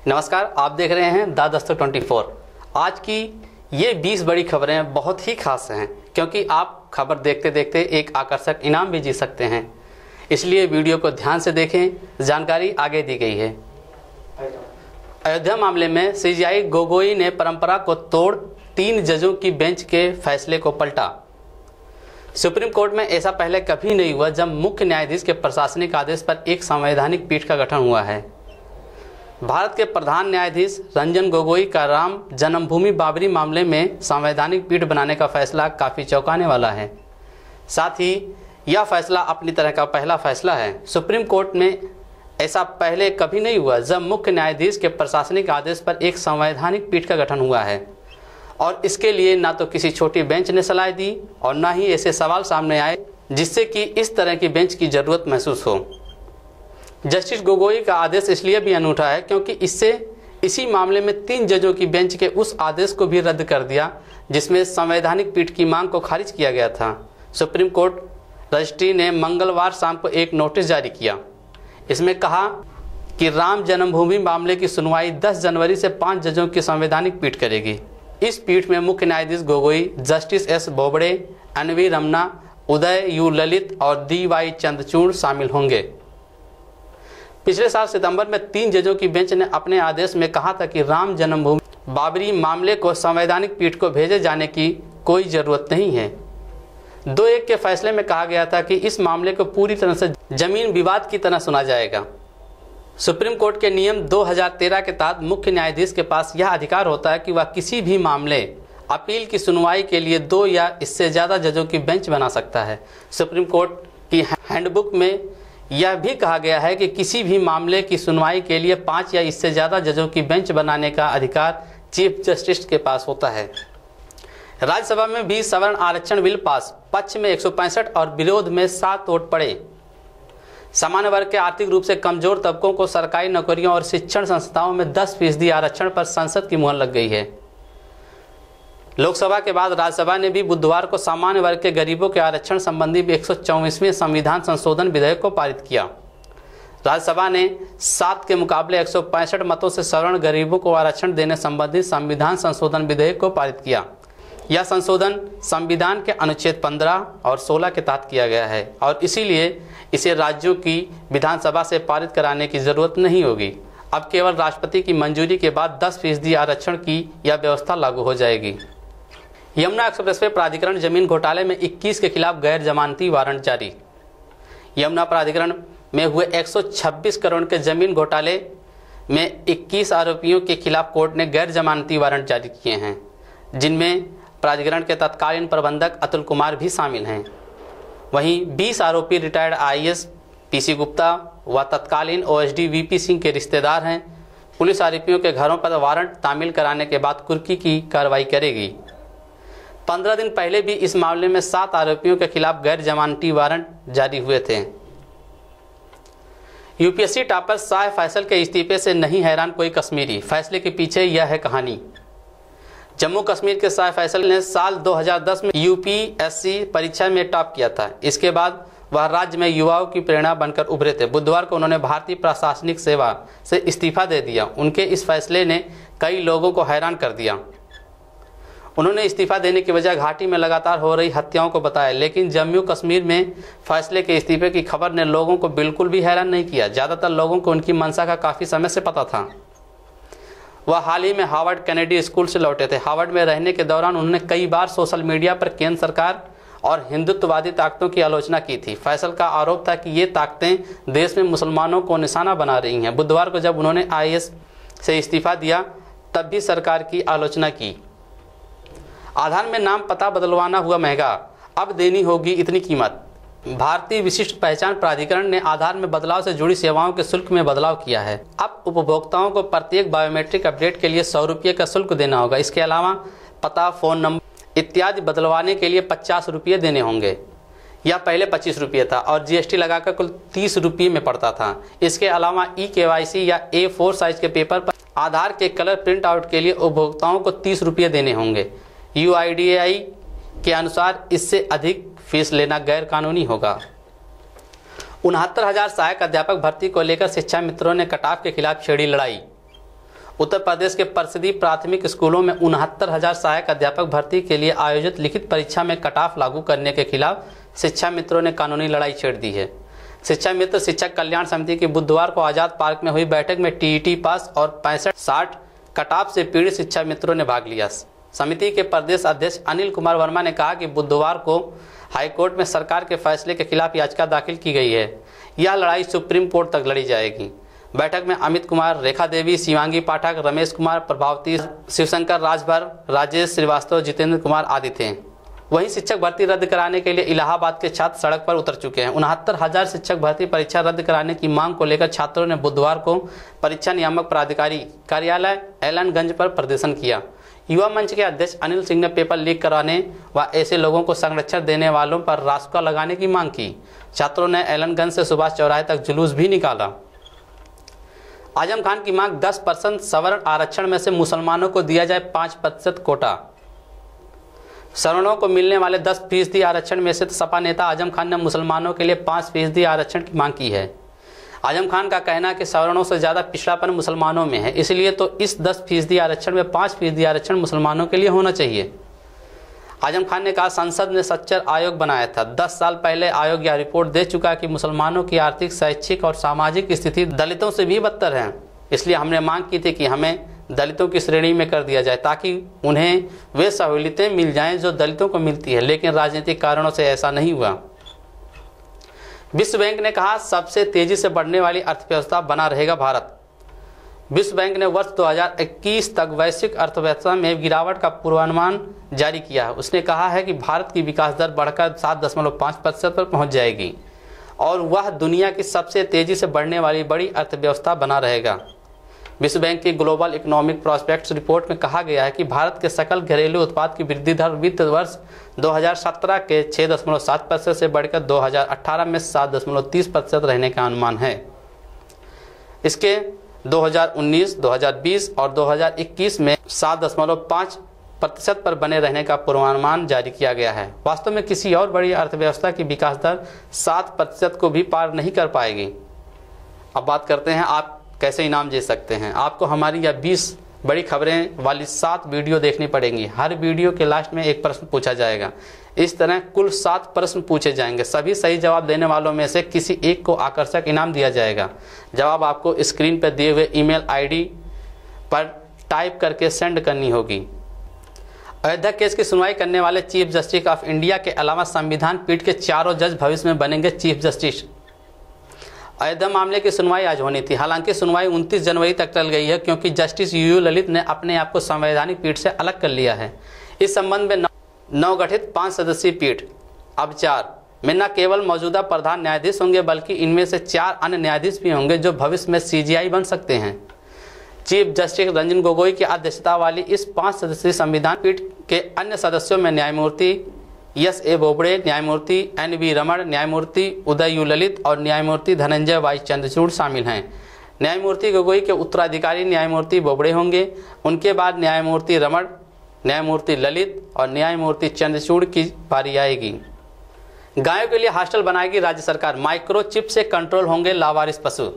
नमस्कार, आप देख रहे हैं द दस्तक 24। आज की ये 20 बड़ी खबरें बहुत ही खास हैं क्योंकि आप खबर देखते देखते एक आकर्षक इनाम भी जीत सकते हैं। इसलिए वीडियो को ध्यान से देखें, जानकारी आगे दी गई है। अयोध्या मामले में सीजेआई गोगोई ने परंपरा को तोड़ 3 जजों की बेंच के फैसले को पलटा। सुप्रीम कोर्ट में ऐसा पहले कभी नहीं हुआ जब मुख्य न्यायाधीश के प्रशासनिक आदेश पर एक संवैधानिक पीठ का गठन हुआ है। भारत के प्रधान न्यायाधीश रंजन गोगोई का राम जन्मभूमि बाबरी मामले में संवैधानिक पीठ बनाने का फैसला काफ़ी चौंकाने वाला है। साथ ही यह फैसला अपनी तरह का पहला फैसला है। सुप्रीम कोर्ट में ऐसा पहले कभी नहीं हुआ जब मुख्य न्यायाधीश के प्रशासनिक आदेश पर एक संवैधानिक पीठ का गठन हुआ है और इसके लिए ना तो किसी छोटी बेंच ने सलाह दी और ना ही ऐसे सवाल सामने आए जिससे कि इस तरह की बेंच की ज़रूरत महसूस हो। जस्टिस गोगोई का आदेश इसलिए भी अनूठा है क्योंकि इससे इसी मामले में 3 जजों की बेंच के उस आदेश को भी रद्द कर दिया जिसमें संवैधानिक पीठ की मांग को खारिज किया गया था। सुप्रीम कोर्ट रजिस्ट्री ने मंगलवार शाम को एक नोटिस जारी किया। इसमें कहा कि राम जन्मभूमि मामले की सुनवाई 10 जनवरी से 5 जजों की संवैधानिक पीठ करेगी। इस पीठ में मुख्य न्यायाधीश Gogoi, justice S Bobde, N V. Ramana, Uday U Lalit और डी.वाई. चंद्रचूड़ शामिल होंगे। पिछले साल सितंबर में 3 जजों की बेंच ने अपने आदेश में कहा था कि राम जन्मभूमि बाबरी मामले को संवैधानिक पीठ को भेजे जाने की कोई ज़रूरत नहीं है। 2-1 के फैसले में कहा गया था कि इस मामले को पूरी तरह से जमीन विवाद की तरह सुना जाएगा। सुप्रीम कोर्ट के नियम 2013 के तहत मुख्य न्यायाधीश के पास यह अधिकार होता है कि वह किसी भी मामले अपील की सुनवाई के लिए 2 या इससे ज़्यादा जजों की बेंच बना सकता है। सुप्रीम कोर्ट की हैंडबुक में यह भी कहा गया है कि किसी भी मामले की सुनवाई के लिए 5 या इससे ज़्यादा जजों की बेंच बनाने का अधिकार चीफ जस्टिस के पास होता है। राज्यसभा में भी सवर्ण आरक्षण बिल पास, पक्ष में 165 और विरोध में 7 वोट पड़े। सामान्य वर्ग के आर्थिक रूप से कमजोर तबकों को सरकारी नौकरियों और शिक्षण संस्थाओं में 10% आरक्षण पर संसद की मुहर लग गई है। लोकसभा के बाद राज्यसभा ने भी बुधवार को सामान्य वर्ग के गरीबों के आरक्षण संबंधी 124वें संविधान संशोधन विधेयक को पारित किया। राज्यसभा ने 7 के मुकाबले 165 मतों से सवर्ण गरीबों को आरक्षण देने संबंधी संविधान संशोधन विधेयक को पारित किया। यह संशोधन संविधान के अनुच्छेद 15 और 16 के तहत किया गया है और इसीलिए इसे राज्यों की विधानसभा से पारित कराने की जरूरत नहीं होगी। अब केवल राष्ट्रपति की मंजूरी के बाद 10% आरक्षण की यह व्यवस्था लागू हो जाएगी। यमुना एक्सप्रेसवे प्राधिकरण जमीन घोटाले में 21 के खिलाफ गैर जमानती वारंट जारी। यमुना प्राधिकरण में हुए 126 करोड़ के जमीन घोटाले में 21 आरोपियों के खिलाफ कोर्ट ने गैर जमानती वारंट जारी किए हैं, जिनमें प्राधिकरण के तत्कालीन प्रबंधक अतुल कुमार भी शामिल हैं। वहीं 20 आरोपी रिटायर्ड आईएएस पीसी गुप्ता व तत्कालीन ओएसडी वीपी सिंह के रिश्तेदार हैं। पुलिस आरोपियों के घरों पर वारंट तामील कराने के बाद कुर्की की कार्रवाई करेगी। 15 दिन पहले भी इस मामले में 7 आरोपियों के खिलाफ गैर जमानती वारंट जारी हुए थे। यूपीएससी टॉपर शाह फैसल के इस्तीफे से नहीं हैरान कोई कश्मीरी, फैसले के पीछे यह है कहानी। जम्मू कश्मीर के शाह फैसल ने साल 2010 में यूपीएससी परीक्षा में टॉप किया था। इसके बाद वह राज्य में युवाओं की प्रेरणा बनकर उभरे थे। बुधवार को उन्होंने भारतीय प्रशासनिक सेवा से इस्तीफा दे दिया। उनके इस फैसले ने कई लोगों को हैरान कर दिया। उन्होंने इस्तीफा देने की वजह घाटी में लगातार हो रही हत्याओं को बताया, लेकिन जम्मू कश्मीर में फैसले के इस्तीफे की खबर ने लोगों को बिल्कुल भी हैरान नहीं किया। ज़्यादातर लोगों को उनकी मंशा का काफ़ी समय से पता था। वह हाल ही में हार्वर्ड कैनेडी स्कूल से लौटे थे। हार्वर्ड में रहने के दौरान उन्होंने कई बार सोशल मीडिया पर केंद्र सरकार और हिंदुत्ववादी ताकतों की आलोचना की थी। फैसल का आरोप था कि ये ताकतें देश में मुसलमानों को निशाना बना रही हैं। बुधवार को जब उन्होंने आईएएस से इस्तीफा दिया तब भी सरकार की आलोचना की। आधार में नाम पता बदलवाना हुआ महंगा, अब देनी होगी इतनी कीमत। भारतीय विशिष्ट पहचान प्राधिकरण ने आधार में बदलाव से जुड़ी सेवाओं के शुल्क में बदलाव किया है। अब उपभोक्ताओं को प्रत्येक बायोमेट्रिक अपडेट के लिए 100 रुपये का शुल्क देना होगा। इसके अलावा पता, फ़ोन नंबर इत्यादि बदलवाने के लिए 50 रुपये देने होंगे। यह पहले 25 रुपये था और जीएसटी लगाकर कुल 30 रुपये में पड़ता था। इसके अलावा ई-केवाईसी या A4 साइज के पेपर पर आधार के कलर प्रिंट आउट के लिए उपभोक्ताओं को 30 रुपये देने होंगे। UIDAI के अनुसार इससे अधिक फीस लेना गैर कानूनी होगा। 69,000 सहायक अध्यापक भर्ती को लेकर शिक्षा मित्रों ने कटाफ के खिलाफ छेड़ी लड़ाई। उत्तर प्रदेश के परिषदीय प्राथमिक स्कूलों में 69,000 सहायक अध्यापक भर्ती के लिए आयोजित लिखित परीक्षा में कट ऑफ लागू करने के खिलाफ शिक्षा मित्रों ने कानूनी लड़ाई छेड़ दी है। शिक्षा मित्र शिक्षक कल्याण समिति की बुधवार को आजाद पार्क में हुई बैठक में टीईटी पास और 65-60 कट ऑफ से पीड़ित शिक्षा मित्रों ने भाग लिया। समिति के प्रदेश अध्यक्ष अनिल कुमार वर्मा ने कहा कि बुधवार को हाईकोर्ट में सरकार के फैसले के खिलाफ याचिका दाखिल की गई है। यह लड़ाई सुप्रीम कोर्ट तक लड़ी जाएगी। बैठक में अमित कुमार, रेखा देवी, शिवांगी पाठक, रमेश कुमार, प्रभावती, शिवशंकर राजभर, राजेश श्रीवास्तव, जितेंद्र कुमार आदि थे। वहीं शिक्षक भर्ती रद्द कराने के लिए इलाहाबाद के छात्र सड़क पर उतर चुके हैं। 69,000 शिक्षक भर्ती परीक्षा रद्द कराने की मांग को लेकर छात्रों ने बुधवार को परीक्षा नियामक प्राधिकारी कार्यालय एलनगंज पर प्रदर्शन किया। युवा मंच के अध्यक्ष अनिल सिंह ने पेपर लीक कराने व ऐसे लोगों को संरक्षण देने वालों पर रासुका लगाने की मांग की। छात्रों ने एलनगंज से सुभाष चौराहे तक जुलूस भी निकाला। आजम खान की मांग 10% सवर्ण आरक्षण में से मुसलमानों को दिया जाए 5% कोटा। सवर्णों को मिलने वाले 10% आरक्षण में से सपा नेता आजम खान ने मुसलमानों के लिए 5% आरक्षण की मांग की है। आजम खान का कहना है कि सवर्णों से ज़्यादा पिछड़ापन मुसलमानों में है, इसलिए तो इस 10% आरक्षण में 5% आरक्षण मुसलमानों के लिए होना चाहिए। आजम खान ने कहा, संसद ने सच्चर आयोग बनाया था। 10 साल पहले आयोग यह रिपोर्ट दे चुका है कि मुसलमानों की आर्थिक, शैक्षिक और सामाजिक स्थिति दलितों से भी बदतर है। इसलिए हमने मांग की थी कि हमें दलितों की श्रेणी में कर दिया जाए ताकि उन्हें वे सहूलियतें मिल जाएं जो दलितों को मिलती है, लेकिन राजनीतिक कारणों से ऐसा नहीं हुआ। विश्व बैंक ने कहा, सबसे तेजी से बढ़ने वाली अर्थव्यवस्था बना रहेगा भारत। विश्व बैंक ने वर्ष 2021 तक वैश्विक अर्थव्यवस्था में गिरावट का पूर्वानुमान जारी किया है। उसने कहा है कि भारत की विकास दर बढ़कर 7.5% पर पहुंच जाएगी और वह दुनिया की सबसे तेजी से बढ़ने वाली बड़ी अर्थव्यवस्था बना रहेगा। विश्व बैंक की ग्लोबल इकोनॉमिक प्रॉस्पेक्ट्स रिपोर्ट में कहा गया है कि भारत के सकल घरेलू उत्पाद की वृद्धि दर वित्त वर्ष 2017 के 6.7% से बढ़कर 2018 में 7.30% रहने का अनुमान है। इसके 2019, 2020 और 2021 में 7.5% पर बने रहने का पूर्वानुमान जारी किया गया है। वास्तव में किसी और बड़ी अर्थव्यवस्था की विकास दर 7% को भी पार नहीं कर पाएगी। अब बात करते हैं आप कैसे इनाम जीत सकते हैं। आपको हमारी यह 20 बड़ी खबरें वाली 7 वीडियो देखनी पड़ेंगी। हर वीडियो के लास्ट में एक प्रश्न पूछा जाएगा। इस तरह कुल 7 प्रश्न पूछे जाएंगे। सभी सही जवाब देने वालों में से किसी एक को आकर्षक इनाम दिया जाएगा। जवाब आपको स्क्रीन पर दिए हुए ईमेल आईडी पर टाइप करके सेंड करनी होगी। अयोध्या केस की सुनवाई करने वाले चीफ जस्टिस ऑफ इंडिया के अलावा संविधान पीठ के चारों जज भविष्य में बनेंगे चीफ जस्टिस। अयोध्या मामले की सुनवाई आज होनी थी, हालांकि सुनवाई 29 जनवरी तक टल गई है क्योंकि जस्टिस यूयू ललित ने अपने आप को संवैधानिक पीठ से अलग कर लिया है। इस संबंध में नवगठित 5 सदस्यीय पीठ अब 4 में न केवल मौजूदा प्रधान न्यायाधीश होंगे बल्कि इनमें से 4 अन्य न्यायाधीश भी होंगे जो भविष्य में सीजीआई बन सकते हैं। चीफ जस्टिस रंजन गोगोई की अध्यक्षता वाली इस 5 सदस्यीय संविधान पीठ के अन्य सदस्यों में न्यायमूर्ति एस ए बोबड़े, न्यायमूर्ति एन वी रमण, न्यायमूर्ति उदय यू ललित और न्यायमूर्ति धनंजय वाई चंद्रचूड़ शामिल हैं। न्यायमूर्ति गोगोई के उत्तराधिकारी न्यायमूर्ति बोबड़े होंगे। उनके बाद न्यायमूर्ति रमण, न्यायमूर्ति ललित और न्यायमूर्ति चंद्रचूड़ की बारी आएगी। गायों के लिए हॉस्टल बनाएगी राज्य सरकार। माइक्रोचिप से कंट्रोल होंगे लावारिस पशु।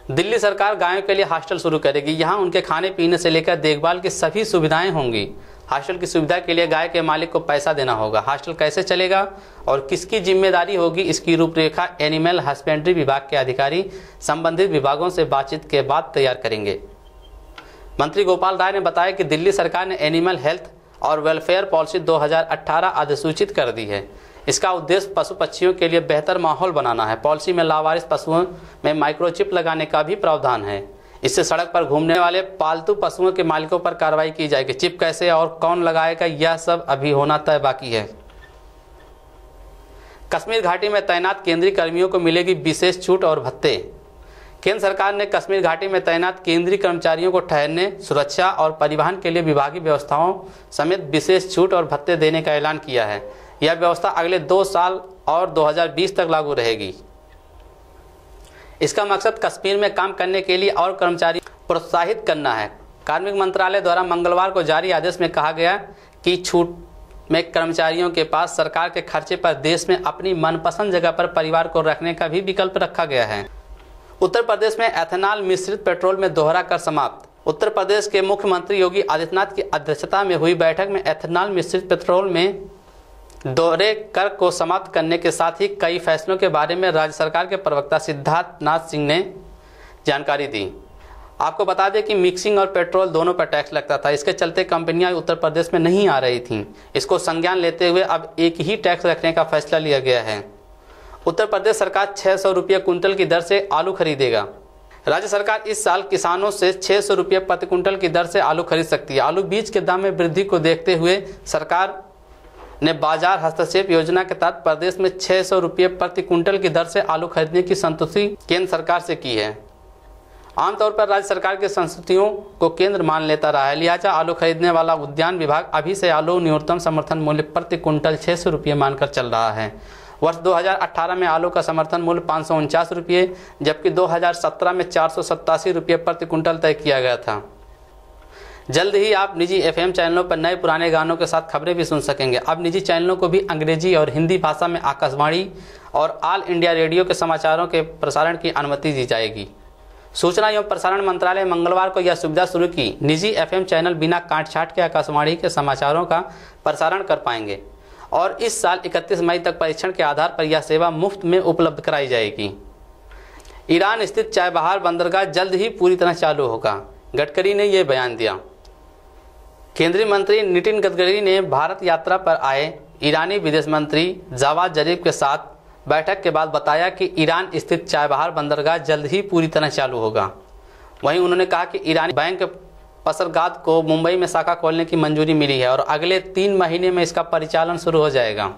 दिल्ली सरकार गायों के लिए हॉस्टल शुरू करेगी। यहाँ उनके खाने पीने से लेकर देखभाल की सभी सुविधाएं होंगी। हॉस्टल की सुविधा के लिए गाय के मालिक को पैसा देना होगा। हॉस्टल कैसे चलेगा और किसकी जिम्मेदारी होगी, इसकी रूपरेखा एनिमल हस्बेंड्री विभाग के अधिकारी संबंधित विभागों से बातचीत के बाद तैयार करेंगे। मंत्री गोपाल राय ने बताया कि दिल्ली सरकार ने एनिमल हेल्थ और वेलफेयर पॉलिसी 2018 अधिसूचित कर दी है। इसका उद्देश्य पशु पक्षियों के लिए बेहतर माहौल बनाना है। पॉलिसी में लावारिस पशुओं में माइक्रोचिप लगाने का भी प्रावधान है। इससे सड़क पर घूमने वाले पालतू पशुओं के मालिकों पर कार्रवाई की जाएगी। चिप कैसे और कौन लगाएगा, यह सब अभी होना तय बाकी है। कश्मीर घाटी में तैनात केंद्रीय कर्मियों को मिलेगी विशेष छूट और भत्ते। केंद्र सरकार ने कश्मीर घाटी में तैनात केंद्रीय कर्मचारियों को ठहरने, सुरक्षा और परिवहन के लिए विभागीय व्यवस्थाओं समेत विशेष छूट और भत्ते देने का ऐलान किया है। यह व्यवस्था अगले 2 साल और 2020 तक लागू रहेगी। इसका मकसद कश्मीर में काम करने के लिए और कर्मचारी प्रोत्साहित करना है। कार्मिक मंत्रालय द्वारा मंगलवार को जारी आदेश में कहा गया कि छूट में कर्मचारियों के पास सरकार के खर्चे पर देश में अपनी मनपसंद जगह पर परिवार को रखने का भी विकल्प रखा गया है। उत्तर प्रदेश में एथेनॉल मिश्रित पेट्रोल में दोहरा कर समाप्त। उत्तर प्रदेश के मुख्यमंत्री योगी आदित्यनाथ की अध्यक्षता में हुई बैठक में एथेनॉल मिश्रित पेट्रोल में दोहरे कर को समाप्त करने के साथ ही कई फैसलों के बारे में राज्य सरकार के प्रवक्ता सिद्धार्थ नाथ सिंह ने जानकारी दी। आपको बता दें कि मिक्सिंग और पेट्रोल दोनों पर टैक्स लगता था। इसके चलते कंपनियां उत्तर प्रदेश में नहीं आ रही थीं। इसको संज्ञान लेते हुए अब एक ही टैक्स रखने का फैसला लिया गया है। उत्तर प्रदेश सरकार 600 रुपये कुंटल की दर से आलू खरीदेगा। राज्य सरकार इस साल किसानों से 600 रुपये प्रति कुंटल की दर से आलू खरीद सकती है। आलू बीज के दाम में वृद्धि को देखते हुए सरकार ने बाजार हस्तक्षेप योजना के तहत प्रदेश में 600 रुपये प्रति कुंटल की दर से आलू खरीदने की संतुष्टि केंद्र सरकार से की है। आमतौर पर राज्य सरकार की संस्तुतियों को केंद्र मान लेता रहा है, लिहाजा आलू खरीदने वाला उद्यान विभाग अभी से आलू न्यूनतम समर्थन मूल्य प्रति कुंटल 600 रुपये मानकर चल रहा है। वर्ष 2018 में आलू का समर्थन मूल्य 549 रुपये जबकि 2017 में 487 रुपये प्रति कुंटल तय किया गया था। जल्द ही आप निजी FM चैनलों पर नए पुराने गानों के साथ खबरें भी सुन सकेंगे। अब निजी चैनलों को भी अंग्रेजी और हिंदी भाषा में आकाशवाणी और ऑल इंडिया रेडियो के समाचारों के प्रसारण की अनुमति दी जाएगी। सूचना एवं प्रसारण मंत्रालय मंगलवार को यह सुविधा शुरू की। निजी FM चैनल बिना काट-छाँट के आकाशवाणी के समाचारों का प्रसारण कर पाएंगे और इस साल 31 मई तक परीक्षण के आधार पर यह सेवा मुफ्त में उपलब्ध कराई जाएगी। ईरान स्थित चाबहार बंदरगाह जल्द ही पूरी तरह चालू होगा, गडकरी ने यह बयान दिया। केंद्रीय मंत्री नितिन गडकरी ने भारत यात्रा पर आए ईरानी विदेश मंत्री जावाद जरीफ के साथ बैठक के बाद बताया कि ईरान स्थित चाबहार बंदरगाह जल्द ही पूरी तरह चालू होगा। वहीं उन्होंने कहा कि ईरानी बैंक पसरगाद को मुंबई में शाखा खोलने की मंजूरी मिली है और अगले 3 महीने में इसका परिचालन शुरू हो जाएगा।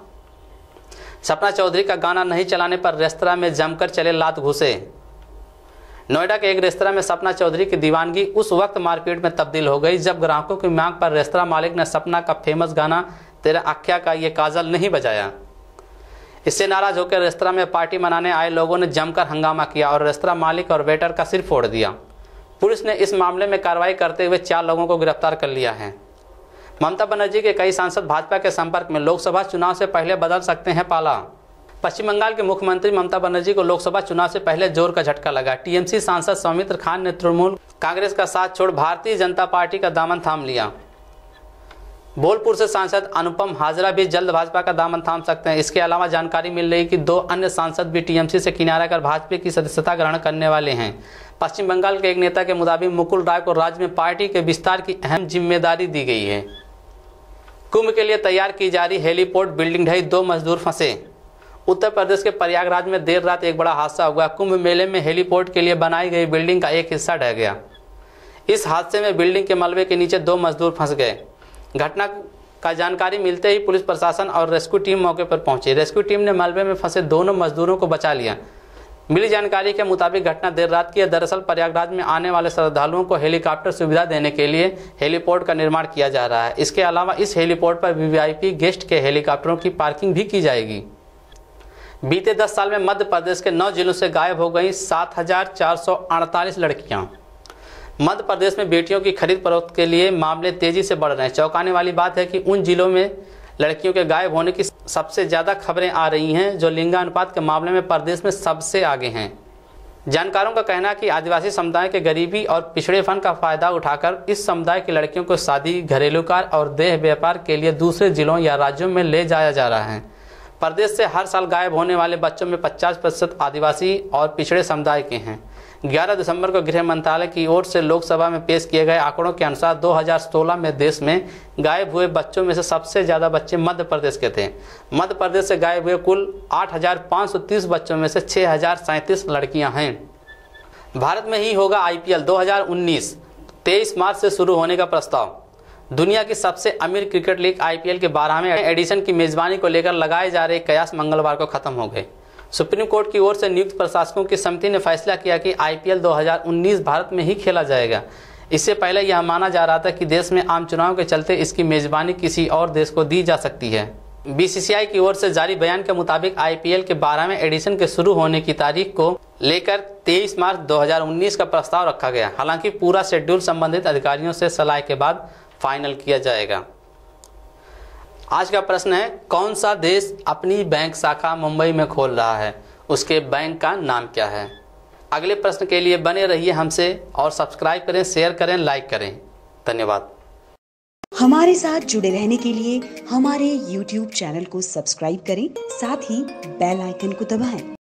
सपना चौधरी का गाना नहीं चलाने पर रेस्तरां में जमकर चले लात घुसे। नोएडा के एक रेस्तरां में सपना चौधरी की दीवानगी उस वक्त मारपीट में तब्दील हो गई जब ग्राहकों की मांग पर रेस्तरां मालिक ने सपना का फेमस गाना तेरा आख्या का ये काजल नहीं बजाया। इससे नाराज होकर रेस्तरां में पार्टी मनाने आए लोगों ने जमकर हंगामा किया और रेस्तरां मालिक और वेटर का सिर फोड़ दिया। पुलिस ने इस मामले में कार्रवाई करते हुए 4 लोगों को गिरफ्तार कर लिया है। ममता बनर्जी के कई सांसद भाजपा के संपर्क में, लोकसभा चुनाव से पहले बदल सकते हैं पाला। पश्चिम बंगाल के मुख्यमंत्री ममता बनर्जी को लोकसभा चुनाव से पहले जोर का झटका लगा। टीएमसी सांसद सौमित्र खान ने तृणमूल कांग्रेस का साथ छोड़ भारतीय जनता पार्टी का दामन थाम लिया। बोलपुर से सांसद अनुपम हाजरा भी जल्द भाजपा का दामन थाम सकते हैं। इसके अलावा जानकारी मिल रही कि 2 अन्य सांसद भी टीएमसी से किनारा कर भाजपा की सदस्यता ग्रहण करने वाले हैं। पश्चिम बंगाल के एक नेता के मुताबिक मुकुल राय को राज्य में पार्टी के विस्तार की अहम जिम्मेदारी दी गई है। कुंभ के लिए तैयार की जा रही हेलीपोर्ट बिल्डिंग ढही, 2 मजदूर फंसे। उत्तर प्रदेश के प्रयागराज में देर रात एक बड़ा हादसा हुआ। कुंभ मेले में हेलीपोर्ट के लिए बनाई गई बिल्डिंग का एक हिस्सा ढह गया। इस हादसे में बिल्डिंग के मलबे के नीचे 2 मजदूर फंस गए। घटना का जानकारी मिलते ही पुलिस प्रशासन और रेस्क्यू टीम मौके पर पहुंची। रेस्क्यू टीम ने मलबे में फंसे दोनों मजदूरों को बचा लिया। मिली जानकारी के मुताबिक घटना देर रात की है। दरअसल प्रयागराज में आने वाले श्रद्धालुओं को हेलीकॉप्टर सुविधा देने के लिए हेलीपोर्ट का निर्माण किया जा रहा है। इसके अलावा इस हेलीपोर्ट पर वीवीआईपी गेस्ट के हेलीकॉप्टरों की पार्किंग भी की जाएगी। बीते 10 साल में मध्य प्रदेश के 9 जिलों से गायब हो गई 7,448 लड़कियां। मध्य प्रदेश में बेटियों की खरीद फरोख्त के लिए मामले तेजी से बढ़ रहे हैं। चौंकाने वाली बात है कि उन जिलों में लड़कियों के गायब होने की सबसे ज़्यादा खबरें आ रही हैं जो लिंगानुपात के मामले में प्रदेश में सबसे आगे हैं। जानकारों का कहना है कि आदिवासी समुदाय के गरीबी और पिछड़ेपन का फायदा उठाकर इस समुदाय की लड़कियों को शादी, घरेलू कार्य और देह व्यापार के लिए दूसरे जिलों या राज्यों में ले जाया जा रहा है। प्रदेश से हर साल गायब होने वाले बच्चों में 50% आदिवासी और पिछड़े समुदाय के हैं। 11 दिसंबर को गृह मंत्रालय की ओर से लोकसभा में पेश किए गए आंकड़ों के अनुसार 2016 में देश में गायब हुए बच्चों में से सबसे ज़्यादा बच्चे मध्य प्रदेश के थे। मध्य प्रदेश से गायब हुए कुल 8,530 बच्चों में से 6,037 लड़कियां हैं। भारत में ही होगा IPL 2019, 23 मार्च से शुरू होने का प्रस्ताव। दुनिया की सबसे अमीर क्रिकेट लीग IPL के 12वें एडिशन की मेजबानी को लेकर लगाए जा रहे कयास मंगलवार को खत्म हो गए। सुप्रीम कोर्ट की ओर से नियुक्त प्रशासकों की समिति ने फैसला किया कि IPL 2019 भारत में ही खेला जाएगा। इससे पहले यह माना जा रहा था कि देश में आम चुनाव के चलते इसकी मेजबानी किसी और देश को दी जा सकती है। BCCI की ओर से जारी बयान के मुताबिक IPL के 12वें एडिशन के शुरू होने की तारीख को लेकर 23 मार्च 2019 का प्रस्ताव रखा गया। हालांकि पूरा शेड्यूल संबंधित अधिकारियों से सलाह के बाद फाइनल किया जाएगा। आज का प्रश्न है, कौन सा देश अपनी बैंक शाखा मुंबई में खोल रहा है? उसके बैंक का नाम क्या है? अगले प्रश्न के लिए बने रहिए हमसे और सब्सक्राइब करें, शेयर करें, लाइक करें। धन्यवाद। हमारे साथ जुड़े रहने के लिए हमारे YouTube चैनल को सब्सक्राइब करें, साथ ही बेल आइकन को दबाएं।